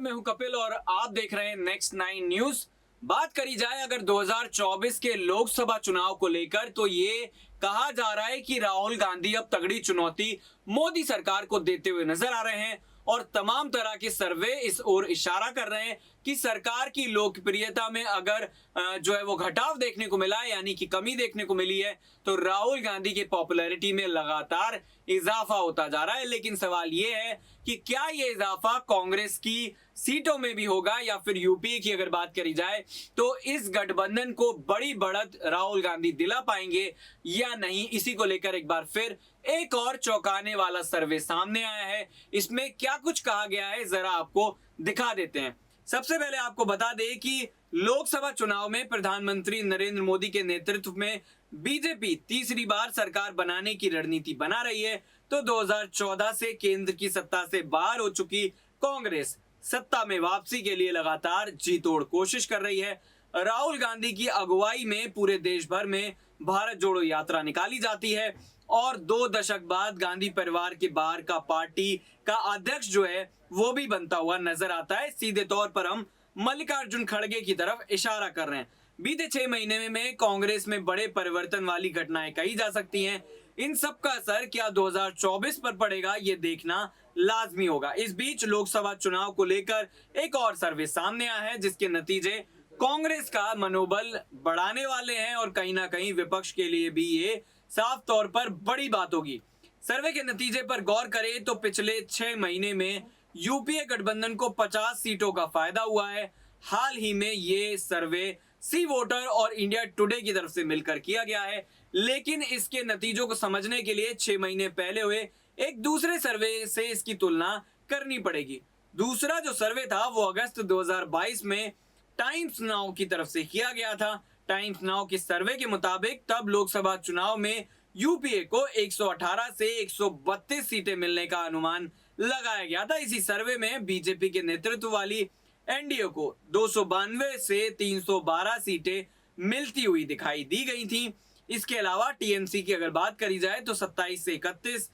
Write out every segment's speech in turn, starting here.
मैं हूं कपिल और आप देख रहे हैं नेक्स्ट 9 न्यूज। बात करी जाए अगर 2024 के लोकसभा चुनाव को लेकर तो ये कहा जा रहा है कि राहुल गांधी अब तगड़ी चुनौती मोदी सरकार को देते हुए नजर आ रहे हैं और तमाम तरह के सर्वे इस ओर इशारा कर रहे हैं कि सरकार की लोकप्रियता में अगर जो है वो घटाव देखने को मिला है, यानी कि कमी देखने को मिली है, तो राहुल गांधी की पॉपुलैरिटी में लगातार इजाफा होता जा रहा है। लेकिन सवाल ये है कि क्या ये इजाफा कांग्रेस की सीटों में भी होगा या फिर यूपीए की अगर बात करी जाए तो इस गठबंधन को बड़ी बढ़त राहुल गांधी दिला पाएंगे या नहीं। इसी को लेकर एक बार फिर एक और चौंकाने वाला सर्वे सामने आया है। इसमें क्या कुछ कहा गया है जरा आपको दिखा देते हैं। सबसे पहले आपको बता दें कि लोकसभा चुनाव में प्रधानमंत्री नरेंद्र मोदी के नेतृत्व में बीजेपी तीसरी बार सरकार बनाने की रणनीति बना रही है, तो 2014 से केंद्र की सत्ता से बाहर हो चुकी कांग्रेस सत्ता में वापसी के लिए लगातार जी तोड़ कोशिश कर रही है। राहुल गांधी की अगुवाई में पूरे देश भर में भारत जोड़ो यात्रा निकाली जाती है और 2 दशक बाद गांधी परिवार के बाहर का पार्टी का अध्यक्ष जो है वो भी बनता हुआ नजर आता है। सीधे तौर पर हम मल्लिकार्जुन खड़गे की तरफ इशारा कर रहे हैं। बीते 6 महीने में कांग्रेस में बड़े परिवर्तन वाली घटनाएं कही जा सकती हैं। इन सब का असर क्या 2024 पर पड़ेगा, ये देखना लाजमी होगा। इस बीच लोकसभा चुनाव को लेकर एक और सर्वे सामने आया है जिसके नतीजे कांग्रेस का मनोबल बढ़ाने वाले हैं और कहीं ना कहीं विपक्ष के लिए भी ये साफ तौर पर बड़ी बात होगी। सर्वे के नतीजे पर गौर करें तो पिछले 6 महीने में यूपीए गठबंधन को 50 सीटों का फायदा हुआ है। हाल ही में ये सर्वे सी वोटर और इंडिया टुडे की तरफ से मिलकर किया गया है, लेकिन इसके नतीजों को समझने के लिए 6 महीने पहले हुए एक दूसरे सर्वे से इसकी तुलना करनी पड़ेगी। दूसरा जो सर्वे था वो अगस्त 2022 में टाइम्स नाउ की तरफ से किया गया था। टाइम्स नाउ के सर्वे के मुताबिक तब लोकसभा चुनाव में यूपीए को 118 से 132 सीटें मिलने का अनुमान लगाया गया था। इसी सर्वे में बीजेपी के नेतृत्व वाली एनडीए को 292 से 312 सीटें मिलती हुई दिखाई दी गई थी। इसके अलावा टीएमसी की अगर बात करी जाए तो 27 से 31,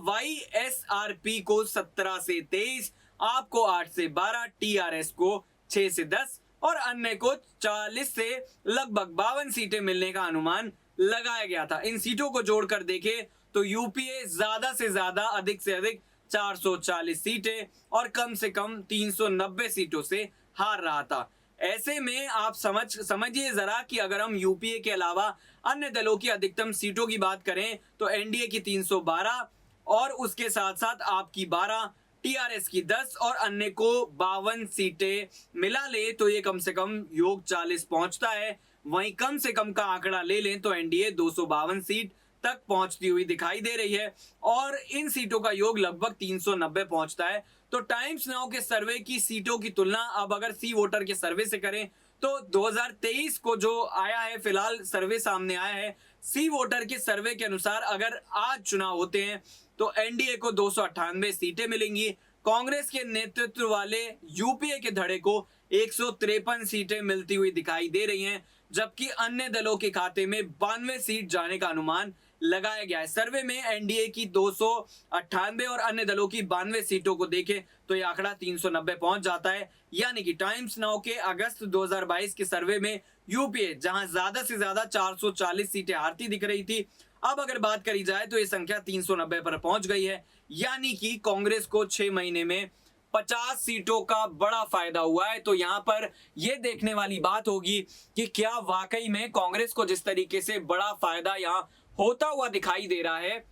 वाईएसआरपी को 17 से 23, आपको 8 से 12, टीआरएस को 6 से 10 और अन्य को 40 से लगभग 52 सीटें मिलने का अनुमान लगाया गया था। इन सीटों को जोड़कर देखें तो यूपीए ज्यादा से ज्यादा अधिक से अधिक 440 सीटें और कम से कम 390 सीटों से हार रहा था। ऐसे में आप समझिए जरा कि अगर हम यूपीए के अलावा अन्य दलों की अधिकतम सीटों की बात करें तो एनडीए की 312 और उसके साथ साथ आपकी 12, टीआरएस की 10 और अन्य को 52 सीटें मिला ले तो ये कम से कम योग 40 पहुंचता है। वहीं कम से कम का आंकड़ा ले लें तो एनडीए 252 सीट तक पहुंचती हुई दिखाई दे रही है और इन सीटों का योग लगभग 390 पहुंचता है। तो टाइम्स नाउ के सर्वे की सीटों की तुलना अब अगर सी वोटर के सर्वे से करें तो 2023 को जो आया है, फिलहाल सर्वे सामने आया है, सी वोटर के सर्वे के अनुसार अगर आज चुनाव होते हैं तो एनडीए को 298 सीटें मिलेंगी। कांग्रेस के नेतृत्व वाले यूपीए के धड़े को 153 सीटें मिलती हुई दिखाई दे रही हैं, जबकि अन्य दलों के खाते में 92 सीट जाने का अनुमान लगाया गया है। सर्वे में एनडीए की 298 और अन्य दलों की 92 सीटों को देखें तो यह आंकड़ा 390 पहुंच जाता है। यानी कि टाइम्स नाउ के अगस्त 2022 के सर्वे में यूपीए जहां ज्यादा से ज्यादा 440 सीटें हारती दिख रही थी, अब अगर बात करी जाए तो ये संख्या 390 पर पहुंच गई है। यानी कि कांग्रेस को 6 महीने में 50 सीटों का बड़ा फायदा हुआ है। तो यहां पर यह देखने वाली बात होगी कि क्या वाकई में कांग्रेस को जिस तरीके से बड़ा फायदा यहां होता हुआ दिखाई दे रहा है,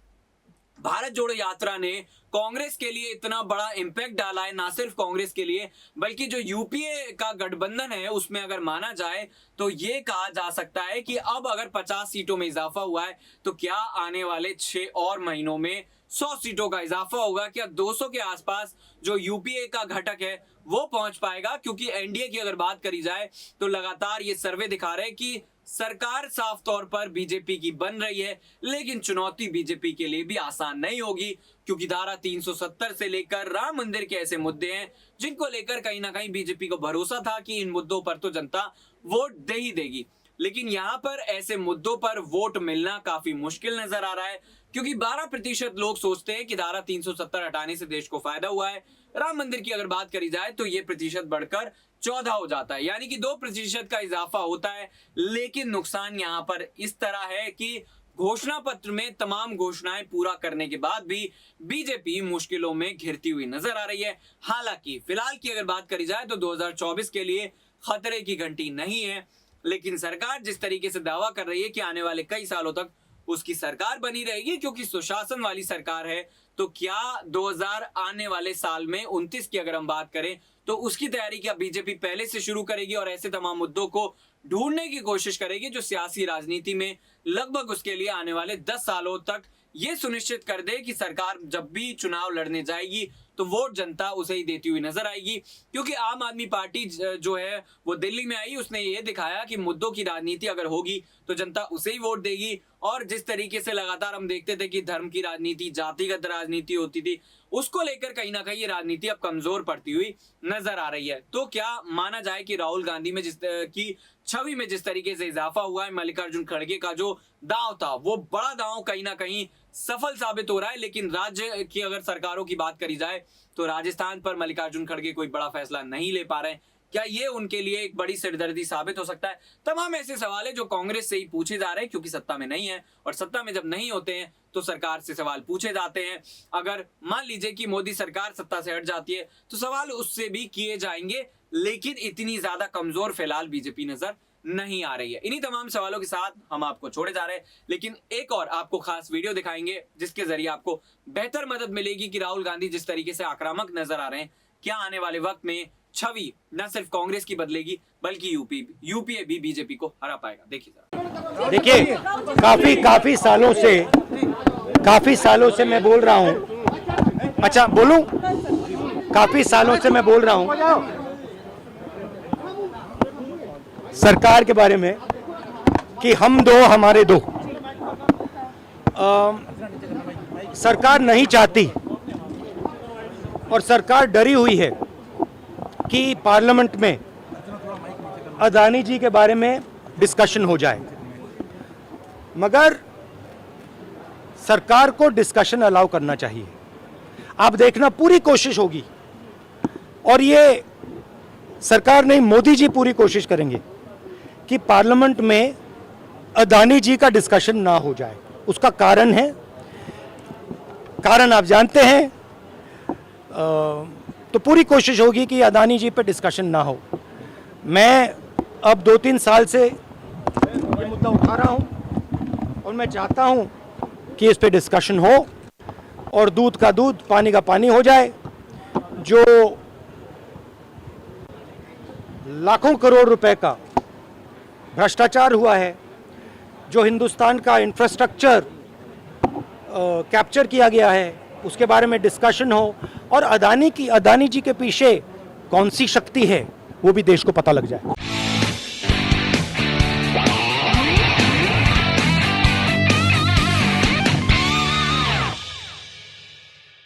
भारत जोड़ो यात्रा ने कांग्रेस के लिए इतना बड़ा इंपैक्ट डाला है। ना सिर्फ कांग्रेस के लिए बल्कि जो यूपीए का गठबंधन है उसमें अगर माना जाए तो ये कहा जा सकता है कि अब अगर 50 सीटों में इजाफा हुआ है तो क्या आने वाले 6 और महीनों में 100 सीटों का इजाफा होगा। क्या 200 के आसपास जो यूपीए का घटक है वो पहुंच पाएगा, क्योंकि एनडीए की अगर बात करी जाए तो लगातार ये सर्वे दिखा रहे हैं कि सरकार साफ तौर पर बीजेपी की बन रही है, लेकिन चुनौती बीजेपी के लिए भी आसान नहीं होगी, क्योंकि धारा 370 से लेकर राम मंदिर के ऐसे मुद्दे हैं जिनको लेकर कहीं ना कहीं बीजेपी को भरोसा था कि इन मुद्दों पर तो जनता वोट दे ही देगी। लेकिन यहां पर ऐसे मुद्दों पर वोट मिलना काफी मुश्किल नजर आ रहा है, क्योंकि 12% लोग सोचते हैं कि धारा 370 हटाने से देश को फायदा हुआ है, राम मंदिर की अगर बात करी जाए तो ये प्रतिशत बढ़कर 14 हो जाता है, यानी कि 2% का इजाफा होता है। लेकिन नुकसान यहां पर इस तरह है कि घोषणा पत्र में तमाम घोषणाएं पूरा करने के बाद भी बीजेपी मुश्किलों में घिरती हुई नजर आ रही है। हालांकि फिलहाल की अगर बात करी जाए तो 2024 के लिए खतरे की घंटी नहीं है, लेकिन सरकार जिस तरीके से दावा कर रही है कि आने वाले कई सालों तक उसकी सरकार बनी रहेगी क्योंकि सुशासन वाली सरकार है, तो क्या 2000 आने वाले साल में 29 की अगर हम बात करें तो उसकी तैयारी क्या बीजेपी पहले से शुरू करेगी और ऐसे तमाम मुद्दों को ढूंढने की कोशिश करेगी जो सियासी राजनीति में लगभग उसके लिए आने वाले 10 सालों तक ये सुनिश्चित कर दे कि सरकार जब भी चुनाव लड़ने जाएगी तो वोट जनता उसे ही देती हुई नजर आएगी। क्योंकि आम आदमी पार्टी जो है वो दिल्ली में आई, उसने ये दिखाया कि मुद्दों की राजनीति अगर होगी तो जनता उसे ही वोट देगी। और जिस तरीके से लगातार हम देखते थे कि धर्म की राजनीति, जातिगत राजनीति होती थी, उसको लेकर कहीं ना कहीं ये राजनीति अब कमजोर पड़ती हुई नजर आ रही है। तो क्या माना जाए कि राहुल गांधी में जिस की छवि में जिस तरीके से इजाफा हुआ है, मल्लिकार्जुन खड़गे का जो दांव था वो बड़ा दांव कहीं ना कहीं सफल साबित हो रहा है। लेकिन राज्य की अगर सरकारों की बात करी जाए तो राजस्थान पर मल्लिकार्जुन खड़गे कोई बड़ा फैसला नहीं ले पा रहे हैं। क्या ये उनके लिए एक बड़ी सिरदर्दी साबित हो सकता है? तमाम ऐसे सवाल है जो कांग्रेस से ही पूछे जा रहे हैं, क्योंकि सत्ता में नहीं है और सत्ता में जब नहीं होते हैं तो सरकार से सवाल पूछे जाते हैं। अगर मान लीजिए कि मोदी सरकार सत्ता से हट जाती है तो सवाल उससे भी किए जाएंगे, लेकिन इतनी ज्यादा कमजोर फिलहाल बीजेपी नजर नहीं आ रही है। इन्हीं तमाम सवालों के साथ हम आपको छोड़े जा रहे हैं, लेकिन एक और आपको खास वीडियो दिखाएंगे जिसके जरिए आपको बेहतर मदद मिलेगी कि राहुल गांधी जिस तरीके से आक्रामक नजर आ रहे हैं, क्या आने वाले वक्त में छवि न सिर्फ कांग्रेस की बदलेगी बल्कि यूपीए भी बीजेपी को हरा पाएगा। देखिए जरा। देखिए काफी सालों से मैं बोल रहा हूँ। अच्छा बोलूं? काफी सालों से मैं बोल रहा हूँ सरकार के बारे में कि हम दो हमारे दो। सरकार नहीं चाहती और सरकार डरी हुई है कि पार्लियामेंट में अदानी जी के बारे में डिस्कशन हो जाए, मगर सरकार को डिस्कशन अलाउ करना चाहिए। आप देखना पूरी कोशिश होगी, और ये सरकार नहीं, मोदी जी पूरी कोशिश करेंगे कि पार्लियामेंट में अदानी जी का डिस्कशन ना हो जाए। उसका कारण आप जानते हैं। तो पूरी कोशिश होगी कि अदानी जी पे डिस्कशन ना हो। मैं अब 2-3 साल से ये मुद्दा उठा रहा हूं और मैं चाहता हूं कि इस पे डिस्कशन हो और दूध का दूध, पानी का पानी हो जाए। जो लाखों करोड़ रुपए का भ्रष्टाचार हुआ है, जो हिंदुस्तान का इंफ्रास्ट्रक्चर कैप्चर किया गया है, उसके बारे में डिस्कशन हो, और अदानी जी के पीछे कौन सी शक्ति है वो भी देश को पता लग जाए।